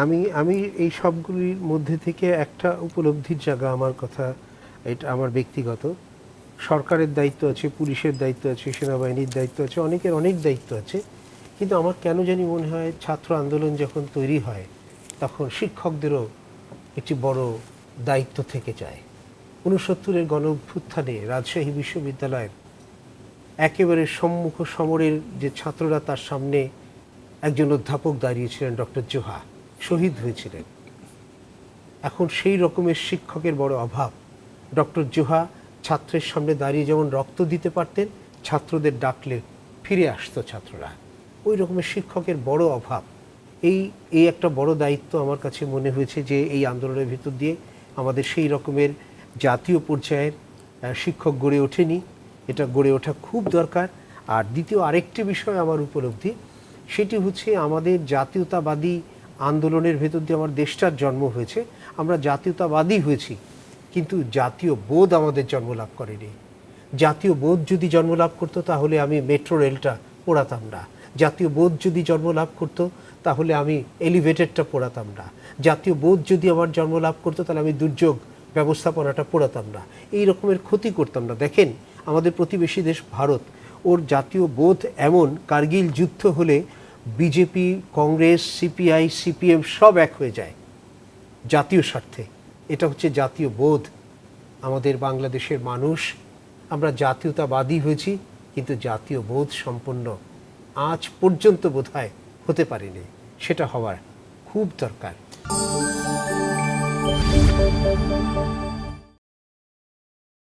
আমি আমি এই সবগুলির মধ্যে থেকে একটা উপলব্ধির জায়গা আমার কথা, এটা আমার ব্যক্তিগত। সরকারের দায়িত্ব আছে, পুলিশের দায়িত্ব আছে, সেনাবাহিনীর দায়িত্ব আছে, অনেকের অনেক দায়িত্ব আছে, কিন্তু আমার কেন জানি মনে হয় ছাত্র আন্দোলন যখন তৈরি হয় তখন শিক্ষকদেরও একটি বড় দায়িত্ব থেকে যায়। 69-এর গণ অভ্যুত্থানে রাজশাহী বিশ্ববিদ্যালয়ের একেবারে সম্মুখ সমরের যে ছাত্ররা, তার সামনে একজন অধ্যাপক দাঁড়িয়েছিলেন, ডক্টর জোহা, শহীদ হয়েছিলেন। এখন সেই রকমের শিক্ষকের বড় অভাব। ডক্টর জোহা ছাত্রের সামনে দাঁড়িয়ে যেমন রক্ত দিতে পারতেন, ছাত্রদের ডাকলে ফিরে আসতো ছাত্ররা, ওই রকমের শিক্ষকের বড় অভাব। এই একটা বড় দায়িত্ব আমার কাছে মনে হয়েছে যে এই আন্দোলনের ভিতর দিয়ে আমাদের সেই রকমের জাতীয় পর্যায়ের শিক্ষক গড়ে ওঠেনি, এটা গড়ে ওঠা খুব দরকার। আর দ্বিতীয় আরেকটি বিষয় আমার উপলব্ধি, সেটি হচ্ছে আমাদের জাতীয়তাবাদী আন্দোলনের ভেতর দিয়ে আমার দেশটার জন্ম হয়েছে। আমরা জাতীয়তাবাদী হয়েছি, কিন্তু জাতীয় বোধ আমাদের জন্মলাভ করেনি। জাতীয় বোধ যদি জন্মলাভ করতো তাহলে আমি মেট্রো রেলটা পোড়াতাম না। জাতীয় বোধ যদি জন্মলাভ করতো তাহলে আমি এলিভেটেডটা পোড়াতাম না। জাতীয় বোধ যদি আমার জন্মলাভ করতো তাহলে আমি দুর্যোগ ব্যবস্থাপনাটা পোড়াতাম না, এই রকমের ক্ষতি করতাম না। দেখেন আমাদের প্রতিবেশী দেশ ভারত, ওর জাতীয় বোধ এমন, কার্গিল যুদ্ধ হলে বিজেপি, কংগ্রেস, সিপিআই, সিপিএম সব এক হয়ে যায় জাতীয় স্বার্থে। এটা হচ্ছে জাতীয় বোধ। আমাদের বাংলাদেশের মানুষ আমরা জাতীয়তাবাদী হয়েছি, কিন্তু জাতীয় বোধ সম্পন্ন আজ পর্যন্ত বোধহয় হতে পারেনি। সেটা হওয়ার খুব দরকার।